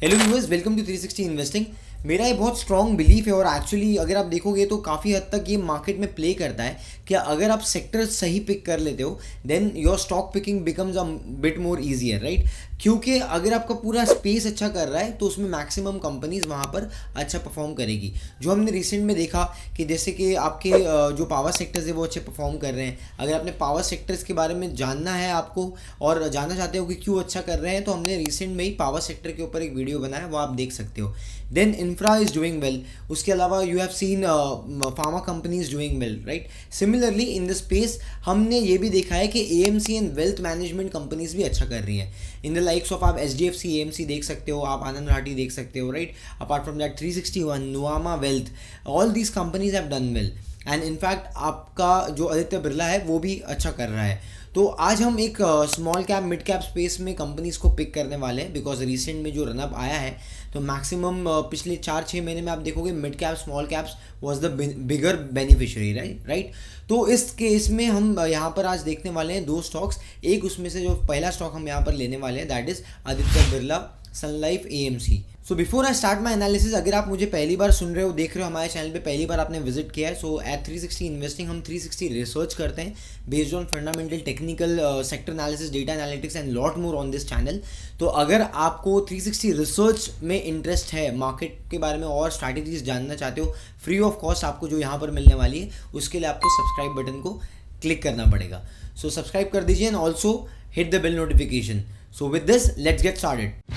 Hello viewers, welcome to 360 investing. मेरा ये बहुत स्ट्रॉन्ग बिलीफ है और एक्चुअली अगर आप देखोगे तो काफ़ी हद तक ये मार्केट में प्ले करता है कि अगर आप सेक्टर सही पिक कर लेते हो then your stock picking becomes a bit more easier, right. क्योंकि अगर आपका पूरा स्पेस अच्छा कर रहा है तो उसमें मैक्सिमम कंपनीज वहाँ पर अच्छा परफॉर्म करेगी। जो हमने रिसेंट में देखा कि जैसे कि आपके जो पावर सेक्टर्स है वो अच्छे परफॉर्म कर रहे हैं। अगर आपने पावर सेक्टर्स के बारे में जानना है आपको और जानना चाहते हो कि क्यों अच्छा कर रहे हैं तो हमने रिसेंट में ही पावर सेक्टर के ऊपर एक वीडियो बनाया, वो आप देख सकते हो। Then infra is doing well. उसके अलावा you have seen pharma companies doing well, right. Similarly in the space हमने ये भी देखा है कि AMC and wealth management companies भी अच्छा कर रही हैं। इन द लाइक्स ऑफ आप एचडीएफसी एएमसी देख सकते हो, आप आनंद राठी देख सकते हो, right. Apart from that 361, Nuvama wealth, all these companies have done well. And in fact आपका जो आदित्य बिरला है वो भी अच्छा कर रहा है। तो आज हम एक small cap mid cap space में कंपनीज को पिक करने वाले हैं बिकॉज रिसेंट में जो रनअप आया है तो मैक्सिमम पिछले 4-6 महीने में आप देखोगे mid cap small caps was the bigger beneficiary, right. तो इस केस में हम यहाँ पर आज देखने वाले हैं दो स्टॉक्स। एक उसमें से जो पहला स्टॉक हम यहाँ पर लेने वाले हैं that is Aditya Birla Sun Life AMC. So before I start my analysis, अगर आप मुझे पहली बार सुन रहे हो, देख रहे हो हमारे चैनल पे, पहली बार आपने विजिट किया है, सो एट 360 इन्वेस्टिंग हम 360 रिसर्च करते हैं based on fundamental technical sector analysis, data analytics and lot more on this channel. तो अगर आपको 360 रिसर्च में इंटरेस्ट है, मार्केट के बारे में और स्ट्रैटेजीज जानना चाहते हो फ्री ऑफ कॉस्ट आपको जो यहाँ पर मिलने वाली है, उसके लिए आपको सब्सक्राइब बटन को क्लिक करना पड़ेगा। सो सब्सक्राइब कर दीजिए and also hit the bell notification. So with this let's get started.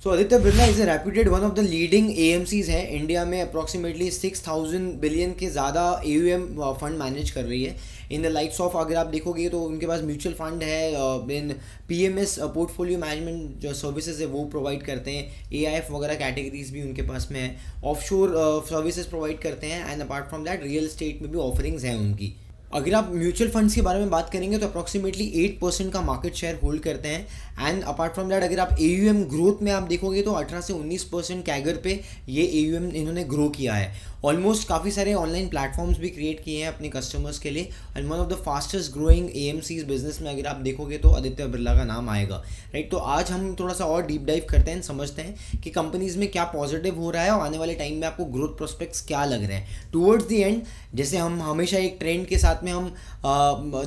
So Aditya Birla is a reputed one of the leading AMCs है इंडिया में। अप्रॉक्सीमेटली 6000 बिलियन के ज़्यादा एयूएम फंड मैनेज कर रही है। इन द लाइक्स ऑफ अगर आप देखोगे तो उनके पास म्यूचुअल फंड है, इन पीएमएस पोर्टफोलियो मैनेजमेंट जो सर्विसेज है वो प्रोवाइड करते हैं, एआईएफ वगैरह कैटेगरीज भी उनके पास में है, ऑफशोर सर्विसेज प्रोवाइड करते हैं and apart from that real estate में भी ऑफरिंग्स हैं उनकी। अगर आप म्यूचुअल फंड्स के बारे में बात करेंगे तो अप्रॉक्सीमेटली 8% का मार्केट शेयर होल्ड करते हैं एंड अपार्ट फ्रॉम दैट अगर आप एयूएम ग्रोथ में आप देखोगे तो 18 से 19% कैगर पे ये एयूएम इन्होंने ग्रो किया है। ऑलमोस्ट काफ़ी सारे ऑनलाइन प्लेटफॉर्म्स भी क्रिएट किए हैं अपने कस्टमर्स के लिए and one of the fastest growing AMCs business में अगर आप देखोगे तो आदित्य बिरला का नाम आएगा, राइट। तो आज हम थोड़ा सा और डीप डाइव करते हैं, समझते हैं कि कंपनीज में क्या पॉजिटिव हो रहा है और आने वाले टाइम में आपको ग्रोथ प्रोस्पेक्ट्स क्या लग रहे हैं टुवर्ड्स द एंड। जैसे हम हमेशा एक ट्रेंड के साथ में हम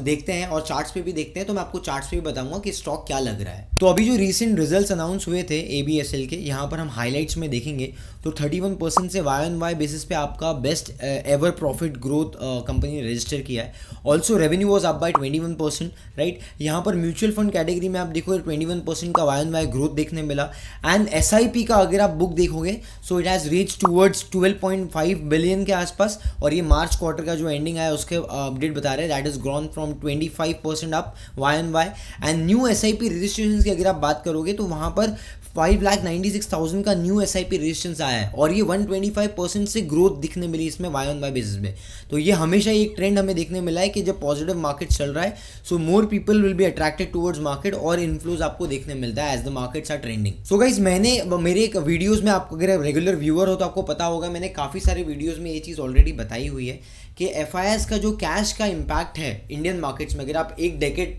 देखते हैं और चार्ट्स पे भी देखते हैं, तो मैं आपको चार्ट्स पे भी बताऊंगा कि स्टॉक क्या लग रहा है। तो अभी जो रीसेंट रिजल्ट्स अनाउंस हुए थे एबीएसएल के, यहाँ पर हम हाईलाइट्स में देखेंगे तो 31% से वाई ऑन वाई बेसिस पे आपका best ever profit growth company ने रजिस्टर किया है। Also revenue was up by 21%, right. यहाँ पर म्यूचुअल फंड कैटेगरी में आप देखो 21% का वाई ऑन वाई ग्रोथ देखने मिला एंड एसआईपी का अगर आप बुक देखोगे so it has reach towards 12.5 billion के आसपास और ये मार्च क्वार्टर का जो एंडिंग आया उसके अपडेट बता रहे हैं that is grown from 25% up Y on Y. And new SIP registration की अगर आप बात करोगे तो वहाँ पर 5,96,000 का न्यू एसआईपी रजिस्ट्रेशन आया है और ये 125% से ग्रोथ दिखने मिली इसमें वाई ऑन वाई बेसिस में। तो ये हमेशा एक ट्रेंड हमें देखने मिला है कि जब पॉजिटिव मार्केट चल रहा है so more people will be attracted towards market और इन्फ्लोज आपको देखने मिलता है as the markets are trending. So guys, मैंने मेरे एक वीडियोज़ में, आप अगर रेगुलर व्यूअर हो तो आपको पता होगा, मैंने काफ़ी सारे वीडियोज़ में ये चीज़ ऑलरेडी बताई हुई है कि एफआईआईएस का जो कैश का इम्पैक्ट है इंडियन मार्केट्स में, अगर आप एक डेकेड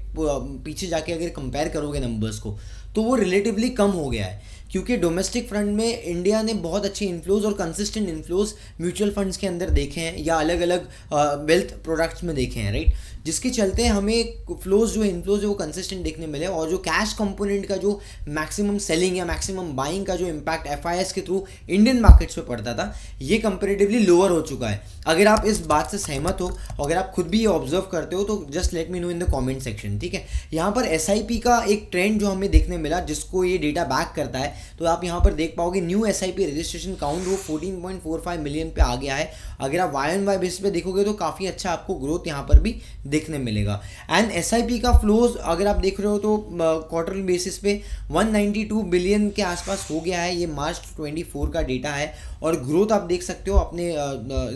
पीछे जाके अगर कंपेयर करोगे नंबर्स को तो वो रिलेटिवली कम हो गया है क्योंकि डोमेस्टिक फ्रंट में इंडिया ने बहुत अच्छे इन्फ्लोज और कंसिस्टेंट इन्फ्लोज म्यूचुअल फंड्स के अंदर देखे हैं या अलग अलग वेल्थ प्रोडक्ट्स में देखे हैं, राइट। जिसके चलते हमें फ्लोज जो इन्फ्लोज है वो कंसिस्टेंट देखने मिले और जो कैश कंपोनेंट का जो मैक्सिमम सेलिंग या मैक्सिमम बाइंग का जो इम्पैक्ट एफआईआईएस के थ्रू इंडियन मार्केट्स पे पड़ता था ये कंपेरेटिवली लोअर हो चुका है। अगर आप इस बात से सहमत हो, अगर आप खुद भी ये ऑब्जर्व करते हो तो just let me know in the comment section, ठीक है। यहाँ पर एसआईपी का एक ट्रेंड जो हमें देखने मिला जिसको ये डेटा बैक करता है, तो आप यहाँ पर देख पाओगे न्यू एसआईपी रजिस्ट्रेशन काउंट वो 14.45 मिलियन पे आ गया है। अगर आप वाई ऑन वाई बेसिस पे देखोगे तो काफ़ी अच्छा आपको ग्रोथ यहाँ पर भी देखने मिलेगा। एंड एसआईपी का फ्लोज अगर आप देख रहे हो तो क्वार्टरली बेसिस पे 192 बिलियन के आसपास हो गया है, ये मार्च 24 का डेटा है और ग्रोथ आप देख सकते हो अपने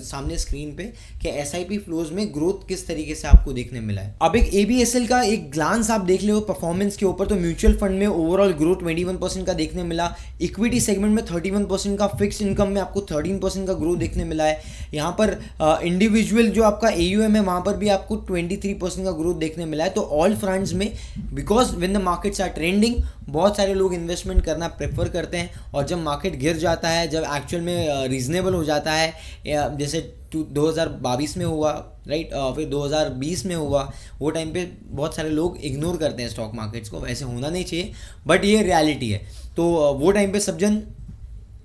सामने स्क्रीन पे कि एसआईपी फ्लोज में ग्रोथ किस तरीके से आपको देखने मिला है। अब एक एबीएसएल का एक ग्लांस आप देख ले परफॉर्मेंस के ऊपर, तो म्यूचुअल फंड में ओवरऑल ग्रोथ 21% का देखने मिला, इक्विटी सेगमेंट में 31% का, फिक्स इनकम में आपको 13% का ग्रोथ देखने मिला है। यहाँ पर इंडिविजुअल जो आपका एयूएम है वहाँ पर भी आपको 23% का ग्रोथ देखने मिला है। तो ऑल फ्रंट्स में because when the markets are trending बहुत सारे लोग इन्वेस्टमेंट करना प्रेफर करते हैं, और जब मार्केट गिर जाता है, जब एक्चुअल में रीजनेबल हो जाता है, जैसे 2022 में हुआ राइट, फिर 2020 में हुआ, वो टाइम पे बहुत सारे लोग इग्नोर करते हैं स्टॉक मार्केट्स को, वैसे होना नहीं चाहिए बट ये रियलिटी है। तो वो टाइम पे सब जन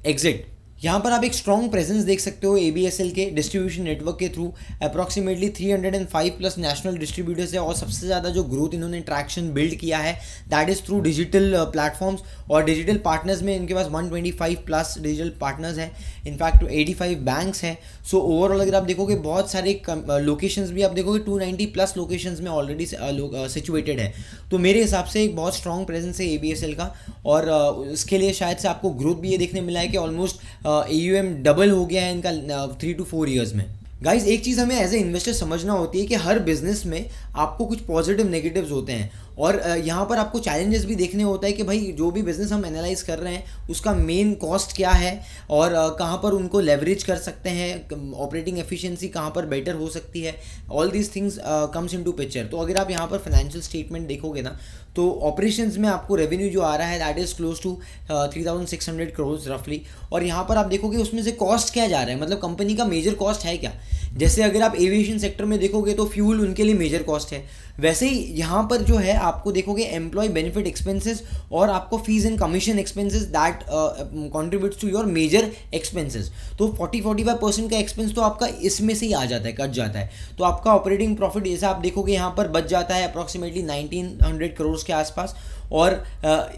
एग्जिट। यहाँ पर आप एक स्ट्रॉन्ग प्रेजेंस देख सकते हो एबीएसएल के डिस्ट्रीब्यूशन नेटवर्क के through, approximately 305 plus national distributors है, और सबसे ज़्यादा जो ग्रोथ इन्होंने ट्रैक्शन बिल्ड किया है that is through digital platforms, और डिजिटल पार्टनर्स में इनके पास 125 प्लस डिजिटल पार्टनर्स हैं, इनफैक्ट 85 बैंक्स हैं। सो ओवरऑल अगर आप देखोगे बहुत सारे लोकेशंस भी आप देखोगे 290 प्लस लोकेशंस में ऑलरेडी सिचुएटेड है। तो मेरे हिसाब से एक बहुत स्ट्रॉन्ग प्रेजेंस है एबीएसएल का, और इसके लिए शायद से आपको ग्रोथ भी ये देखने मिला है कि ऑलमोस्ट AUM डबल हो गया है इनका 3 to 4 ईयर्स में। गाइज एक चीज़ हमें एज ए इन्वेस्टर समझना होती है कि हर बिजनेस में आपको कुछ पॉजिटिव नेगेटिव्स होते हैं, और यहाँ पर आपको चैलेंजेस भी देखने होता है कि भाई जो भी बिज़नेस हम एनालाइज कर रहे हैं उसका मेन कॉस्ट क्या है, और कहाँ पर उनको लेवरेज कर सकते हैं, ऑपरेटिंग एफिशिएंसी कहाँ पर बेटर हो सकती है, all these things comes into picture. तो अगर आप यहाँ पर फाइनेंशियल स्टेटमेंट देखोगे ना, तो ऑपरेशंस में आपको रेवेन्यू जो आ रहा है that is close to 3600 crore रफली, और यहाँ पर आप देखोगे उसमें से कॉस्ट क्या जा रहा है, मतलब कंपनी का मेजर कॉस्ट है क्या। जैसे अगर आप एविएशन सेक्टर में देखोगे तो फ्यूल उनके लिए मेजर कॉस्ट है, वैसे ही यहाँ पर जो है आपको देखोगे एम्प्लॉय बेनिफिट एक्सपेंसेस और आपको fees and commission expenses that contributes to your major expenses. तो 40-45% का एक्सपेंस तो आपका इसमें से ही आ जाता है, कट जाता है। तो आपका ऑपरेटिंग प्रॉफिट जैसा आप देखोगे यहाँ पर बच जाता है अप्रॉक्सीमेटली 1900 करोड़ के आसपास, और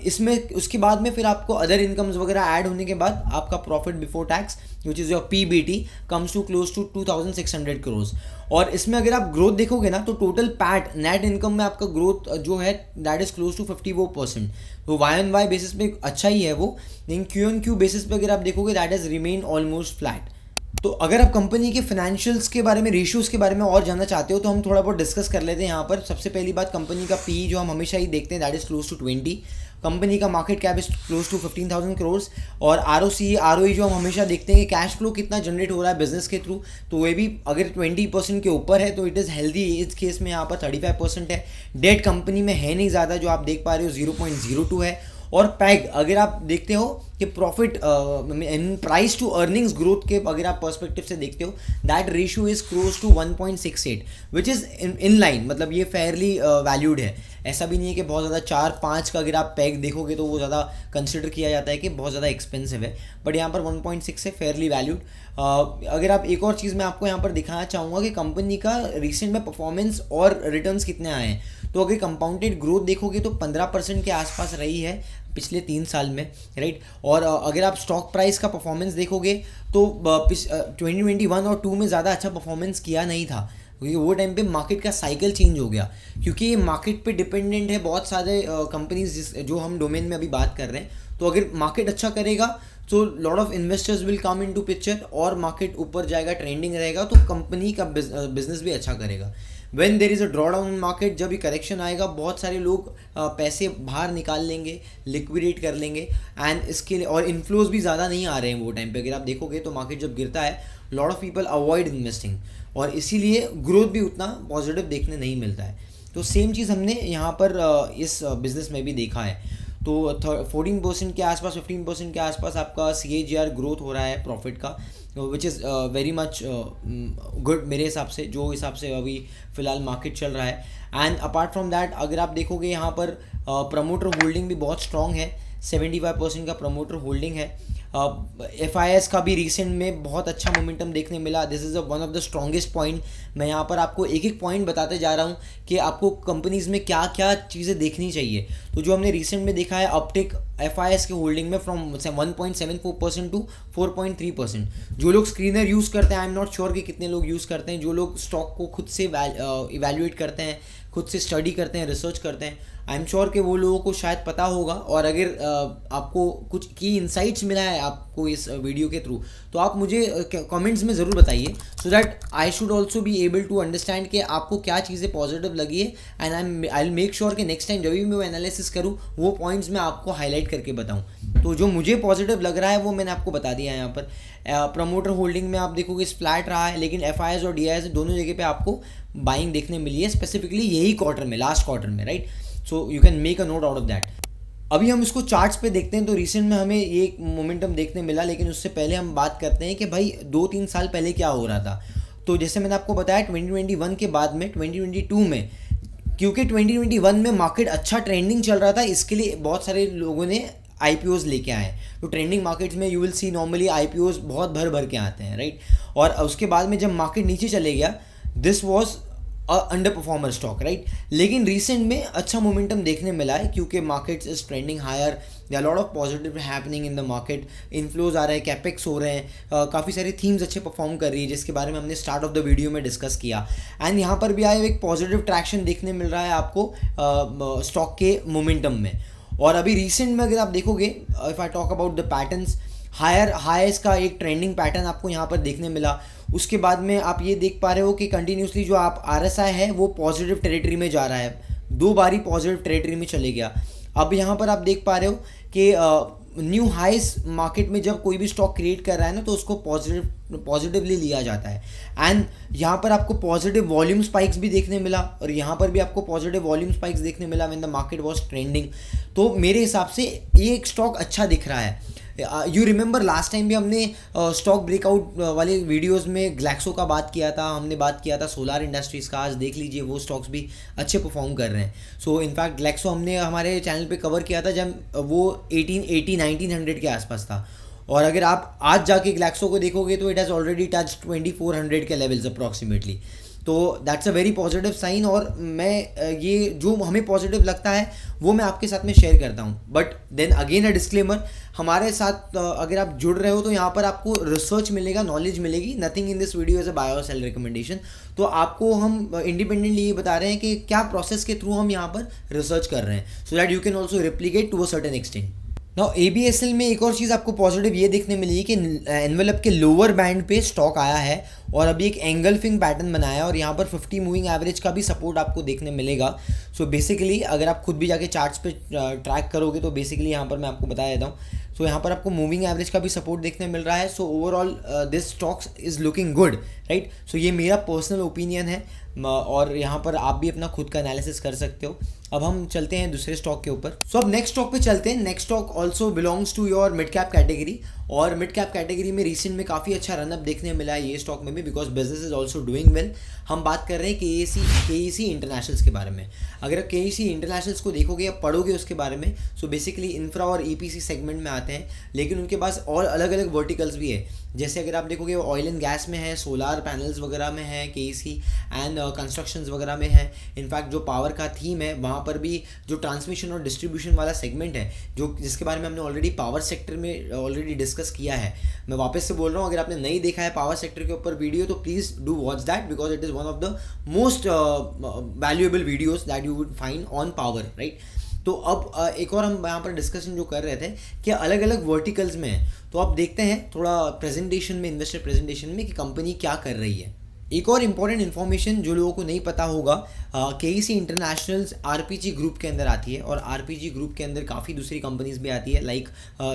इसमें उसके बाद में फिर आपको अदर इनकम्स वगैरह ऐड होने के बाद आपका profit before tax which is your PBT comes to close to 2600 crore. और इसमें अगर आप ग्रोथ देखोगे ना तो टोटल पैट नेट इनकम में आपका ग्रोथ जो है दैट इज क्लोज टू 54%। तो Y-on-Y बेसिस पे अच्छा ही है वो, लेकिन Q-on-Q बेसिस पे अगर आप देखोगे that is remain almost flat. तो अगर आप कंपनी के फाइनेंशियल्स के बारे में, रेशियोज़ के बारे में और जानना चाहते हो तो हम थोड़ा बहुत डिस्कस कर लेते हैं यहाँ पर। सबसे पहली बात, कंपनी का पी जो हम हमेशा ही देखते हैं that is close to 20। Company का market cap is close to 15,000 crore, और ROCE ROE जो हम हमेशा देखते हैं कि कैश फ्लो कितना जनरेट हो रहा है बिजनेस के थ्रू, तो वे भी अगर 20% के ऊपर है तो इट इज़ हेल्दी। इस केस में यहाँ पर 35% है। डेट कंपनी में है नहीं ज़्यादा, जो आप देख पा रहे हो 0.02 है। और पैग अगर आप देखते हो कि profit in price to earnings growth के अगर आप पर्सपेक्टिव से देखते हो that ratio is close to 1.68 which is in line, मतलब ये फेयरली वैल्यूड है। ऐसा भी नहीं है कि बहुत ज़्यादा 4-5 का अगर आप पैग देखोगे तो वो ज़्यादा कंसिडर किया जाता है कि बहुत ज़्यादा एक्सपेंसिव है, बट यहाँ पर 1.6 है, फेयरली वैल्यूड। अगर आप एक और चीज़ मैं आपको यहाँ पर दिखाना चाहूँगा कि कंपनी का रिसेंट में परफॉर्मेंस और रिटर्न्स कितने आए हैं। तो अगर कंपाउंडेड ग्रोथ देखोगे तो 15% के आसपास रही है पिछले 3 साल में, राइट। और अगर आप स्टॉक प्राइस का परफॉर्मेंस देखोगे तो 2021 और 2 में ज़्यादा अच्छा परफॉर्मेंस किया नहीं था, क्योंकि वो टाइम पे मार्केट का साइकिल चेंज हो गया, क्योंकि ये मार्केट पे डिपेंडेंट है बहुत सारे कंपनीज जो हम डोमेन में अभी बात कर रहे हैं। तो अगर मार्केट अच्छा करेगा तो lot of investors will come into picture, और मार्केट ऊपर जाएगा, ट्रेंडिंग रहेगा, तो कंपनी का बिजनेस भी अच्छा करेगा। When there is a draw down in market, जब ये करेक्शन आएगा बहुत सारे लोग पैसे बाहर निकाल लेंगे, लिक्विडेट कर लेंगे, एंड इसके लिए और इन्फ्लोज भी ज़्यादा नहीं आ रहे हैं वो टाइम पे। अगर आप देखोगे तो मार्केट जब गिरता है lot of people avoid investing, और इसीलिए ग्रोथ भी उतना पॉजिटिव देखने नहीं मिलता है। तो सेम चीज़ हमने यहाँ पर इस बिज़नेस में भी देखा है। तो 14% के आसपास, 15% के आसपास आपका CAGR ग्रोथ हो रहा है प्रॉफिट का, which is very much good मेरे हिसाब से, जो हिसाब से अभी फ़िलहाल मार्केट चल रहा है। एंड अपार्ट फ्रॉम दैट अगर आप देखोगे यहाँ पर प्रमोटर होल्डिंग भी बहुत स्ट्रॉन्ग है, 75% का प्रमोटर होल्डिंग है। FIS का भी रिसेंट में बहुत अच्छा मोमेंटम देखने मिला। This is one of the strongest point. मैं यहाँ पर आपको एक एक पॉइंट बताते जा रहा हूँ कि आपको कंपनीज़ में क्या क्या चीज़ें देखनी चाहिए। तो तो जो हमने रिसेंट में देखा है अपटिक FIS के होल्डिंग में फ्रॉम 1.74% टू 4.3%। जो लोग स्क्रीनर यूज़ करते हैं, आई एम नॉट श्योर कि कितने लोग यूज़ करते हैं, जो लोग स्टॉक को खुद से इवेल्युएट करते हैं, खुद से स्टडी करते हैं, रिसर्च करते हैं, आई एम श्योर कि वो लोगों को शायद पता होगा। और अगर आपको कुछ की इंसाइट्स मिला है आपको इस वीडियो के थ्रू, तो आप मुझे कमेंट्स में ज़रूर बताइए, so that I should also be able to understand कि आपको क्या चीज़ें पॉजिटिव लगी है, and I will make sure कि नेक्स्ट टाइम जब भी मैं वो एनालिसिस करूँ वो पॉइंट्स मैं आपको हाईलाइट करके बताऊँ। तो जो मुझे पॉजिटिव लग रहा है वो मैंने आपको बता दिया है यहाँ पर। प्रमोटर होल्डिंग में आप देखोगे फ्लैट रहा है, लेकिन FIS और DIS दोनों जगह पे आपको बाइंग देखने मिली है, स्पेसिफिकली यही क्वार्टर में, लास्ट क्वार्टर में, right. So you can make a note out of that. अभी हम इसको चार्ट्स पे देखते हैं, तो रिसेंट में हमें ये मोमेंटम देखने मिला, लेकिन उससे पहले हम बात करते हैं कि भाई 2-3 साल पहले क्या हो रहा था। तो जैसे मैंने आपको बताया 2021 के बाद में 2022 में, क्योंकि 2021 में मार्केट अच्छा ट्रेंडिंग चल रहा था, इसके लिए बहुत सारे लोगों ने IPOs लेके आए। तो ट्रेंडिंग मार्केट्स में you will see normally IPOs बहुत भर भर के आते हैं, राइट। और उसके बाद में जब मार्केट नीचे चले गया, this was under performer stock, right. लेकिन रिसेंट में अच्छा मोमेंटम देखने मिला है, क्योंकि markets is trending higher, there lot of positive happening in the market, inflows आ रहे हैं, कैपेक्स हो रहे हैं, काफ़ी सारी थीम्स अच्छे परफॉर्म कर रही है, जिसके बारे में हमने स्टार्ट ऑफ द वीडियो में डिस्कस किया। एंड यहाँ पर भी आए एक पॉजिटिव ट्रैक्शन देखने मिल रहा है आपको स्टॉक के मोमेंटम में। और अभी रिसेंट में अगर आप देखोगे, if I talk about the patterns, higher highs का एक ट्रेंडिंग पैटर्न आपको यहाँ पर देखने मिला। उसके बाद में आप ये देख पा रहे हो कि कंटिन्यूसली जो आप RSI है वो पॉजिटिव टेरिटरी में जा रहा है, 2 बारी पॉजिटिव टेरिटरी में चले गया। अब यहाँ पर आप देख पा रहे हो कि न्यू हाइस मार्केट में जब कोई भी स्टॉक क्रिएट कर रहा है ना, तो उसको पॉजिटिवली लिया जाता है। एंड यहाँ पर आपको पॉजिटिव वॉल्यूम स्पाइक्स भी देखने मिला, और यहाँ पर भी आपको पॉजिटिव वॉल्यूम स्पाइक्स देखने मिला when the market was trending. तो मेरे हिसाब से ये एक स्टॉक अच्छा दिख रहा है। यू रिमेंबर लास्ट टाइम भी हमने स्टॉक ब्रेकआउट वाले वीडियोस में ग्लैक्सो का बात किया था, हमने बात किया था सोलार इंडस्ट्रीज़ का। आज देख लीजिए वो स्टॉक्स भी अच्छे परफॉर्म कर रहे हैं। सो इनफैक्ट ग्लैक्सो हमने हमारे चैनल पे कवर किया था जब वो 1900 के आसपास था, और अगर आप आज जाके ग्लैक्सो को देखोगे तो इट हैज़ ऑलरेडी टच 2400 के लेवल्स अप्रॉक्सीमेटली। तो that's a very positive sign, और मैं ये जो हमें पॉजिटिव लगता है वो मैं आपके साथ में शेयर करता हूँ। But then again a disclaimer, हमारे साथ अगर आप जुड़ रहे हो तो यहाँ पर आपको रिसर्च मिलेगा, नॉलेज मिलेगी। Nothing in this video as a buy or sell recommendation. तो आपको हम इंडिपेंडेंटली ये बता रहे हैं कि क्या प्रोसेस के थ्रू हम यहाँ पर रिसर्च कर रहे हैं, so that you can also replicate to a certain extent. Now ABSL में एक और चीज़ आपको पॉजिटिव ये देखने मिली कि एनवेलप के लोअर बैंड पे स्टॉक आया है और अभी एक एंगल्फिंग पैटर्न बनाया, और यहाँ पर 50 मूविंग एवरेज का भी सपोर्ट आपको देखने मिलेगा। सो बेसिकली अगर आप खुद भी जाके चार्ट्स पे ट्रैक करोगे तो बेसिकली यहाँ पर मैं आपको बता देता हूँ। सो यहाँ पर आपको मूविंग एवरेज का भी सपोर्ट देखने मिल रहा है। So overall this stocks is looking good, right. So ये मेरा पर्सनल ओपिनियन है, और यहाँ पर आप भी अपना खुद का एनालिसिस कर सकते हो। अब हम चलते हैं दूसरे स्टॉक के ऊपर। सो अब नेक्स्ट स्टॉक पे चलते हैं। Next stock also belongs to your mid cap category, और मिड कैप कैटेगरी में रिसेंट में काफ़ी अच्छा रनअप देखने मिला है ये स्टॉक में भी, because business is also doing well. हम बात कर रहे हैं KEC इंटरनेशनल्स के बारे में। अगर आप KEC इंटरनेशनल्स को देखोगे या पढ़ोगे उसके बारे में, सो बेसिकली इंफ्रा और EPC सेगमेंट में आते हैं, लेकिन उनके पास और अलग अलग वर्टिकल्स भी है। जैसे अगर आप देखोगे ऑयल एंड गैस में है, सोलार पैनल्स वगैरह में है KEC, एंड कंस्ट्रक्शंस वगैरह में है। इनफैक्ट जो पावर का थीम है वहाँ पर भी जो ट्रांसमिशन और डिस्ट्रीब्यूशन वाला सेगमेंट है, जो जिसके बारे में हमने ऑलरेडी पावर सेक्टर में ऑलरेडी डिस्कस किया है। मैं वापस से बोल रहा हूँ, अगर आपने नहीं देखा है पावर सेक्टर के ऊपर वीडियो तो please do watch that, because it is one of the most valuable videos that you would find on power, right. तो अब एक और हम यहाँ पर डिस्कशन जो कर रहे थे कि अलग अलग वर्टिकल्स में है, तो आप देखते हैं थोड़ा प्रेजेंटेशन में, इन्वेस्टर प्रेजेंटेशन में, कि कंपनी क्या कर रही है। एक और इम्पॉर्टेंट इन्फॉर्मेशन जो लोगों को नहीं पता होगा, KEC इंटरनेशनल्स RPG ग्रुप के अंदर आती है, और RPG ग्रुप के अंदर काफ़ी दूसरी कंपनीज भी आती है, like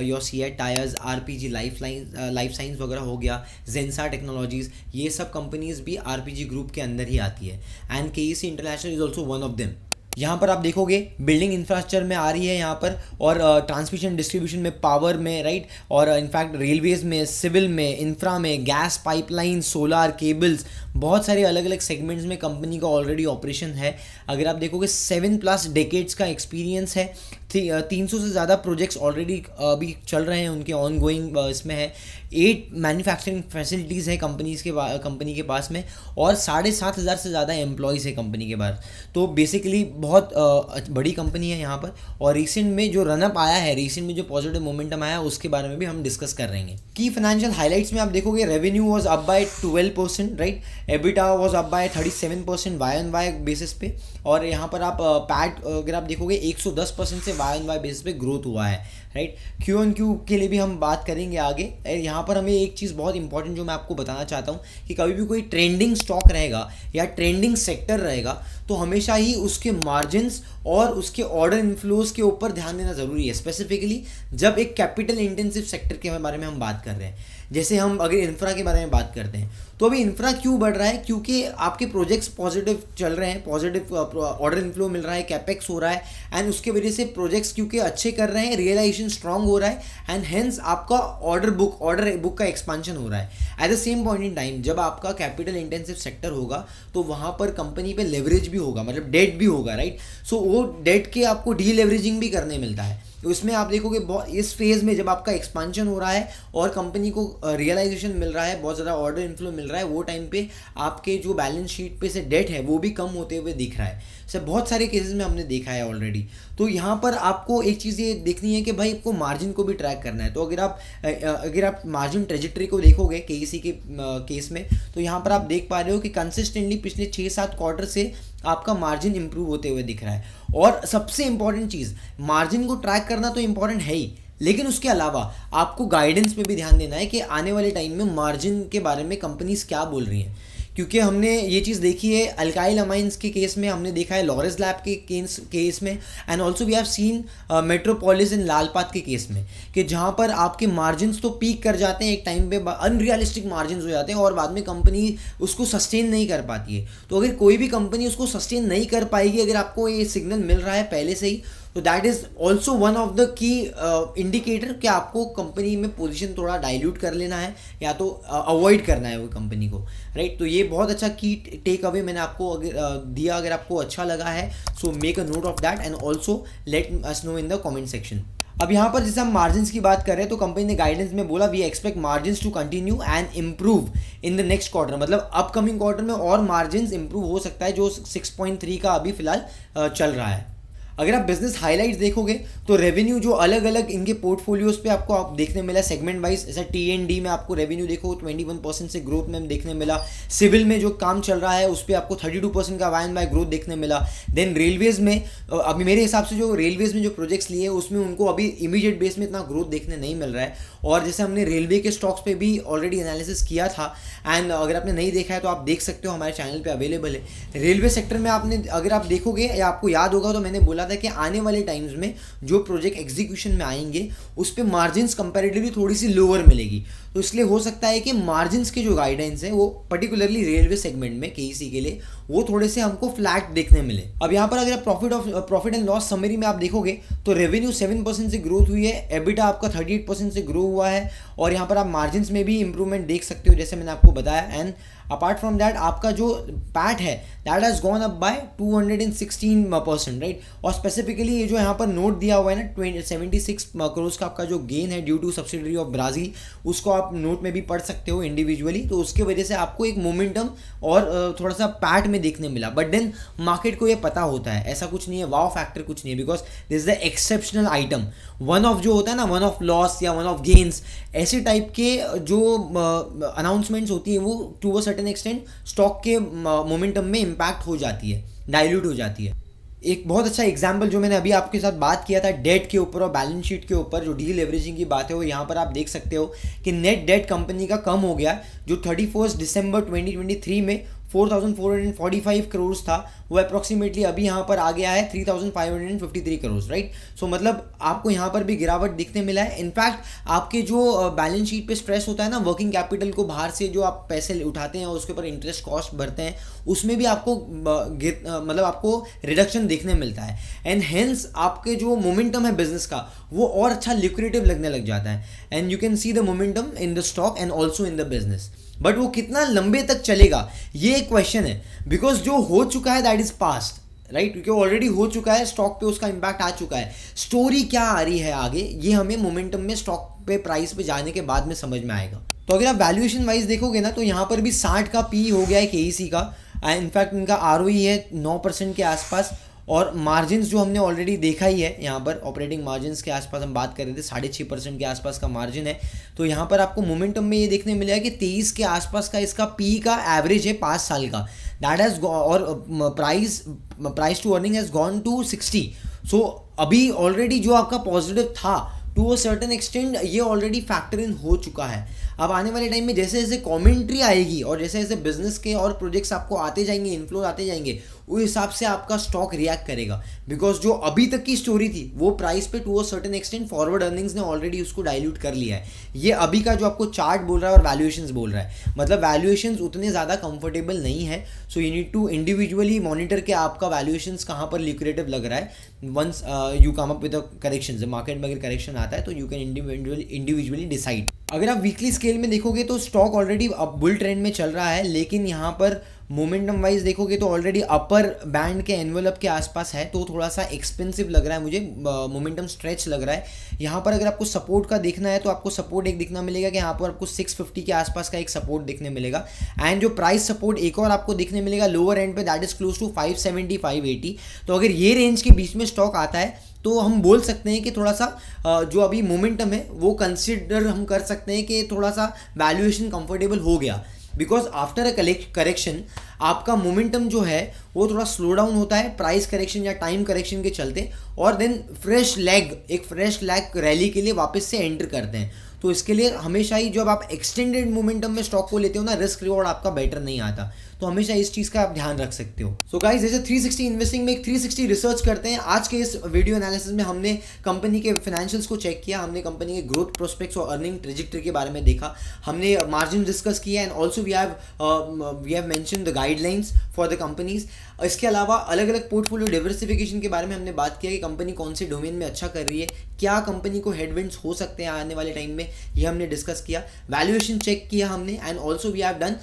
your CEAT tyres, RPG life science वगैरह हो गया, जेंसा टेक्नोलॉजीज़, ये सब कंपनीज भी RPG ग्रुप के अंदर ही आती है। And KEC international is also one of them. यहाँ पर आप देखोगे बिल्डिंग इंफ्रास्ट्रक्चर में आ रही है यहाँ पर, और ट्रांसमिशन डिस्ट्रीब्यूशन में, पावर में, राइट, और इनफैक्ट रेलवेज़ में, सिविल में, इंफ्रा में, गैस पाइपलाइन, सोलार केबल्स, बहुत सारे अलग अलग सेगमेंट्स में कंपनी का ऑलरेडी ऑपरेशन है। अगर आप देखोगे 7+ डेकेड्स का एक्सपीरियंस है, 300 से ज़्यादा प्रोजेक्ट्स ऑलरेडी अभी चल रहे हैं उनके ऑन गोइंग, इसमें है 8 मैन्युफैक्चरिंग फैसिलिटीज़ है कंपनी के पास में, और 7,500 से ज़्यादा एम्प्लॉयज़ है कंपनी के पास। तो बेसिकली बहुत बड़ी कंपनी है यहाँ पर, और रिसेंट में जो रनअप आया है, रिसेंट में जो पॉजिटिव मोमेंटम आया है उसके बारे में भी हम डिस्कस कर रहेंगे। की फाइनेंशियल हाइलाइट्स में आप देखोगे revenue was up by 12%, right, EBITDA was up by 37% Y on Y basis पे, और यहाँ पर आप पैट अगर आप देखोगे 110% से वाई ऑन वाई बेसिस पे ग्रोथ हुआ है, राइट। क्यू ऑन क्यू के लिए भी हम बात करेंगे आगे। यहाँ पर हमें एक चीज़ बहुत इंपॉर्टेंट जो मैं आपको बताना चाहता हूँ कि कभी भी कोई ट्रेंडिंग स्टॉक रहेगा या ट्रेंडिंग सेक्टर रहेगा तो हमेशा ही उसके मार्जिन्स और उसके ऑर्डर इन्फ्लोज के ऊपर ध्यान देना ज़रूरी है, स्पेसिफिकली जब एक कैपिटल इंटेंसिव सेक्टर के बारे में हम बात कर रहे हैं। जैसे हम अगर इंफ्रा के बारे में बात करते हैं तो अभी इंफ्रा क्यों बढ़ रहा है, क्योंकि आपके प्रोजेक्ट्स पॉजिटिव चल रहे हैं, पॉजिटिव ऑर्डर इन्फ्लो मिल रहा है, कैपेक्स हो रहा है, एंड उसके वजह से प्रोजेक्ट्स क्योंकि अच्छे कर रहे हैं, रियलाइजेशन स्ट्रांग हो रहा है, एंड हेंस आपका ऑर्डर बुक का एक्सपांशन हो रहा है। At the same point in time जब आपका कैपिटल इंटेंसिव सेक्टर होगा तो वहाँ पर कंपनी पे लेवरेज भी होगा, मतलब डेट भी होगा, राइट। सो वो डेट के आपको डी लेवरेजिंग भी करने मिलता है। तो इसमें आप देखोगे इस फेज़ में जब आपका एक्सपांशन हो रहा है और कंपनी को रियलाइजेशन मिल रहा है, बहुत ज़्यादा ऑर्डर इन्फ्लो मिल रहा है, वो टाइम पे आपके जो बैलेंस शीट पे से डेट है वो भी कम होते हुए दिख रहा है। सर बहुत सारे केसेस में हमने देखा है ऑलरेडी। तो यहाँ पर आपको एक चीज़ ये देखनी है कि भाई आपको मार्जिन को भी ट्रैक करना है। तो अगर आप मार्जिन ट्रेजेक्टरी को देखोगे केईसी के केस में तो यहाँ पर आप देख पा रहे हो कि कंसिस्टेंटली पिछले 6-7 क्वार्टर से आपका मार्जिन इंप्रूव होते हुए दिख रहा है। और सबसे इंपॉर्टेंट चीज़, मार्जिन को ट्रैक करना तो इंपॉर्टेंट है ही, लेकिन उसके अलावा आपको गाइडेंस पे भी ध्यान देना है कि आने वाले टाइम में मार्जिन के बारे में कंपनीज क्या बोल रही हैं। क्योंकि हमने ये चीज़ देखी है अल्काइल अमाइंस के केस में, हमने देखा है लॉरेस लैब के केस में, and also we have seen Metropolis in Lalpath के केस में, कि जहाँ पर आपके मार्जिन्स तो पीक कर जाते हैं एक टाइम पे, अनरियलिस्टिक मार्जिन्स हो जाते हैं और बाद में कंपनी उसको सस्टेन नहीं कर पाती है। तो अगर कोई भी कंपनी उसको सस्टेन नहीं कर पाएगी, अगर आपको ये सिग्नल मिल रहा है पहले से ही, तो that is also one of the key indicator कि आपको कंपनी में पोजीशन थोड़ा डाइल्यूट कर लेना है या तो अवॉइड करना है वो कंपनी को, राइट। तो ये बहुत अच्छा की टेक अवे मैंने आपको दिया। अगर आपको अच्छा लगा है so make a note of that and also let us know in the comment section. अब यहाँ पर जैसे हम मार्जिन्स की बात कर रहे हैं तो कंपनी ने गाइडेंस में बोला we expect margins to continue and improve in the next quarter, मतलब अपकमिंग क्वार्टर में और मार्जिन्स इंप्रूव हो सकता है, जो 6.3 का अभी फिलहाल चल रहा है। अगर आप बिजनेस हाइलाइट्स देखोगे तो रेवेन्यू जो अलग अलग इनके पोर्टफोलियोज पे आपको आप देखने मिला सेगमेंट वाइज, जैसा T&D में आपको रेवेन्यू देखो 21% से ग्रोथ में देखने मिला, सिविल में जो काम चल रहा है उस पर आपको 32% का वाई एंड वाई ग्रोथ देखने मिला। देन रेलवेज में अभी मेरे हिसाब से जो रेलवेज में जो प्रोजेक्ट्स लिए उसमें उनको अभी इमीडिएट बेस में इतना ग्रोथ देखने नहीं मिल रहा है, और जैसे हमने रेलवे के स्टॉक्स पे भी ऑलरेडी एनालिसिस किया था, एंड अगर आपने नहीं देखा है तो आप देख सकते हो, हमारे चैनल पे अवेलेबल है। रेलवे सेक्टर में आपने अगर आप देखोगे या आपको याद होगा तो मैंने बोला था कि आने वाले टाइम्स में जो प्रोजेक्ट एग्जीक्यूशन में आएंगे उस पे मार्जिन्स कंपैरेटिवली थोड़ी सी लोअर मिलेगी। तो इसलिए हो सकता है कि मार्जिन्स के जो गाइडेंस है वो पर्टिकुलरली रेलवे सेगमेंट में केईसी के लिए वो थोड़े से हमको फ्लैट देखने मिले। अब यहाँ पर अगर आप प्रॉफिट एंड लॉस समरी में आप देखोगे तो रेवेन्यू 7% से ग्रोथ हुई है, एबिटा आपका 38% से ग्रो हुआ है, और यहाँ पर आप मार्जिन्स में भी इंप्रूवमेंट देख सकते हो जैसे मैंने आपको बताया। एंड अपार्ट फ्रॉम दैट आपका जो पैट है that has gone up by 216%, right. और स्पेसिफिकली ये जो यहाँ पर नोट दिया हुआ है ना 76 करोड़ का आपका जो गेन है due to subsidiary of Brazil, उसको आप नोट में भी पढ़ सकते हो इंडिविजुअली। तो उसके वजह से आपको एक मोमेंटम और थोड़ा सा पैट में देखने मिला, बट देन मार्केट को ये पता होता है, ऐसा कुछ नहीं है, वाव फैक्टर कुछ नहीं है, because this is the exceptional item. One off जो होता है ना, वन ऑफ लॉस या वन ऑफ गेन्स, ऐसे टाइप के जो अनाउंसमेंट्स होती है वो to a certain extent stock के मोमेंटम में इम्पैक्ट हो जाती है, डाइल्यूट हो जाती है। एक बहुत अच्छा एग्जाम्पल जो मैंने अभी आपके साथ बात किया था डेट के ऊपर और बैलेंस शीट के ऊपर, जो डी लेवरेजिंग की बात है, वो यहाँ पर आप देख सकते हो कि नेट डेट कंपनी का कम हो गया, जो 31 दिसंबर 2023 में 4,445 करोड़ था, वो अप्रॉक्सीमेटली अभी यहाँ पर आ गया है 3,553 करोड़, राइट। सो मतलब आपको यहाँ पर भी गिरावट दिखने मिला है। इनफैक्ट आपके जो बैलेंस शीट पे स्ट्रेस होता है ना, वर्किंग कैपिटल को बाहर से जो आप पैसे उठाते हैं और उसके ऊपर इंटरेस्ट कॉस्ट भरते हैं, उसमें भी आपको मतलब आपको रिडक्शन देखने मिलता है, एंड हेंस आपके जो मोमेंटम है बिजनेस का वो और अच्छा लिक्विडेटिव लगने लग जाता है, and you can see the momentum in the stock and also in the business. But वो कितना लंबे तक चलेगा ये एक क्वेश्चन है, बिकॉज जो हो चुका है दैट इज पास्ट, राइट, क्योंकि ऑलरेडी हो चुका है, स्टॉक पे उसका इंपैक्ट आ चुका है। स्टोरी क्या आ रही है आगे, ये हमें मोमेंटम में स्टॉक पे प्राइस पे जाने के बाद में समझ में आएगा। तो अगर आप वैल्यूएशन वाइज देखोगे ना तो यहाँ पर भी 60 का पी हो गया है केईसी का, इनफैक्ट इनका ROE है 9% के आसपास, और मार्जिन्स जो हमने ऑलरेडी देखा ही है, यहाँ पर ऑपरेटिंग मार्जिन्स के आसपास हम बात कर रहे थे, 6.5% के आसपास का मार्जिन है। तो यहाँ पर आपको मोमेंटम में ये देखने मिलेगा कि 23 के आसपास का इसका पी का एवरेज है 5 साल का, दैट हैज़, और price to earning has gone to 60। So अभी ऑलरेडी जो आपका पॉजिटिव था टू अ सर्टेन एक्सटेंड ये ऑलरेडी फैक्टर इन हो चुका है। अब आने वाले टाइम में जैसे जैसे कमेंट्री आएगी और जैसे जैसे बिजनेस के और प्रोजेक्ट्स आपको आते जाएंगे, इन्फ्लो आते जाएंगे, उस हिसाब से आपका स्टॉक रिएक्ट करेगा। बिकॉज जो अभी तक की स्टोरी थी वो प्राइस पे to a certain extend forward earnings ने ऑलरेडी उसको डाइल्यूट कर लिया है। ये अभी का जो आपको चार्ट बोल रहा है और वैल्यूएशंस बोल रहा है, मतलब वैल्यूएशंस उतने ज़्यादा कंफर्टेबल नहीं है। So you need to individually monitor के आपका वैल्यूएशंस कहाँ पर ल्यूक्रेटिव लग रहा है। Once you come up with correction, जब मार्केट में अगर करेक्शन आता है तो यू कैन इंडिविजुअली डिसाइड। अगर आप वीकली स्केल में देखोगे तो स्टॉक ऑलरेडी अब बुल ट्रेंड में चल रहा है, लेकिन यहाँ पर मोमेंटम वाइज देखोगे तो ऑलरेडी अपर बैंड के एनवेलप के आसपास है, तो थोड़ा सा एक्सपेंसिव लग रहा है मुझे, मोमेंटम स्ट्रेच लग रहा है। यहाँ पर अगर आपको सपोर्ट का देखना है तो आपको सपोर्ट एक दिखना मिलेगा कि यहाँ पर आपको 650 के आसपास का एक सपोर्ट देखने मिलेगा। एंड जो प्राइस सपोर्ट एक और आपको देखने मिलेगा लोअर एंड पे, दैट इज क्लोज टू 570 580। तो अगर ये रेंज के बीच में स्टॉक आता है तो हम बोल सकते हैं कि थोड़ा सा जो अभी मोमेंटम है वो कंसिडर हम कर सकते हैं कि थोड़ा सा वैल्यूएशन कंफर्टेबल हो गया। बिकॉज आफ्टर अ करेक्शन आपका मोमेंटम जो है वो थोड़ा स्लो डाउन होता है प्राइस करेक्शन या टाइम करेक्शन के चलते, और देन एक फ्रेश लेग रैली के लिए वापस से एंटर करते हैं। तो इसके लिए हमेशा ही जब आप एक्सटेंडेड मोमेंटम में स्टॉक को लेते हो ना, रिस्क रिवॉर्ड आपका बेटर नहीं आता, तो हमेशा इस चीज़ का आप ध्यान रख सकते हो। सो गाइस, जैसे 360 इन्वेस्टिंग में एक 360 रिसर्च करते हैं। आज के इस वीडियो एनालिसिस में हमने कंपनी के फाइनेंशियल्स को चेक किया, हमने कंपनी के ग्रोथ प्रोस्पेक्ट्स और अर्निंग ट्रेजेक्टरी के बारे में देखा, हमने मार्जिन डिस्कस किया, and also we have mention the guidelines for the companies. इसके अलावा अलग अलग पोर्टफोलियो डाइवर्सिफिकेशन के बारे में हमने बात किया कि कंपनी कौन से डोमेन में अच्छा कर रही है, क्या कंपनी को हेडविंड्स हो सकते हैं आने वाले टाइम में, ये हमने डिस्कस किया। वैल्यूएशन चेक किया हमने, and also we have done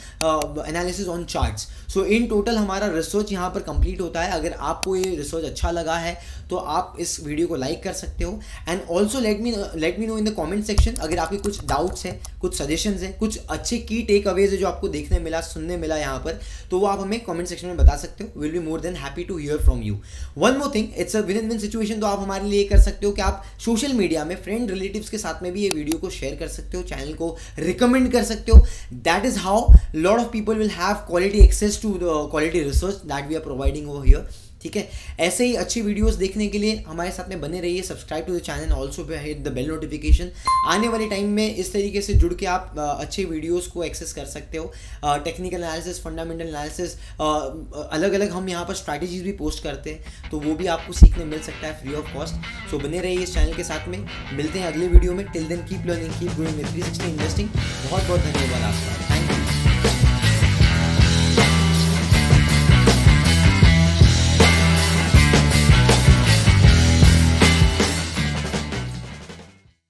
analysis on charts. So in total हमारा रिसर्च यहाँ पर कंप्लीट होता है। अगर आपको ये रिसर्च अच्छा लगा है तो आप इस वीडियो को लाइक कर सकते हो, and also let me know in the comment section अगर आपके कुछ डाउट्स हैं, कुछ सजेशंस हैं, कुछ अच्छे की टेक अवेज है जो आपको देखने मिला, सुनने मिला यहाँ पर, तो वो आप हमें कमेंट सेक्शन में बता सकते हो। Will be more than happy to hear from you. One more thing, it's a win win situation, तो आप हमारे लिए कर सकते हो कि आप सोशल मीडिया में फ्रेंड रिलेटिव्स के साथ में भी ये वीडियो को शेयर कर सकते हो, चैनल को रिकमेंड कर सकते हो। That is how lot of people will have quality access to the quality research that we are providing over here. ठीक है, ऐसे ही अच्छी वीडियोस देखने के लिए हमारे साथ में बने रहिए, subscribe to the channel, also hit the bell notification. आने वाले टाइम में इस तरीके से जुड़ के आप अच्छे वीडियोस को एक्सेस कर सकते हो। टेक्निकल एनालिसिस, फंडामेंटल एनालिसिस, अलग अलग हम यहाँ पर स्ट्रैटेजीज भी पोस्ट करते हैं, तो वो भी आपको सीखने मिल सकता है फ्री ऑफ कॉस्ट। सो बने रहिए इस चैनल के साथ में, मिलते हैं अगले वीडियो में। Till then keep learning, keep growing with 360 investing. बहुत बहुत धन्यवाद आपका, थैंक यू।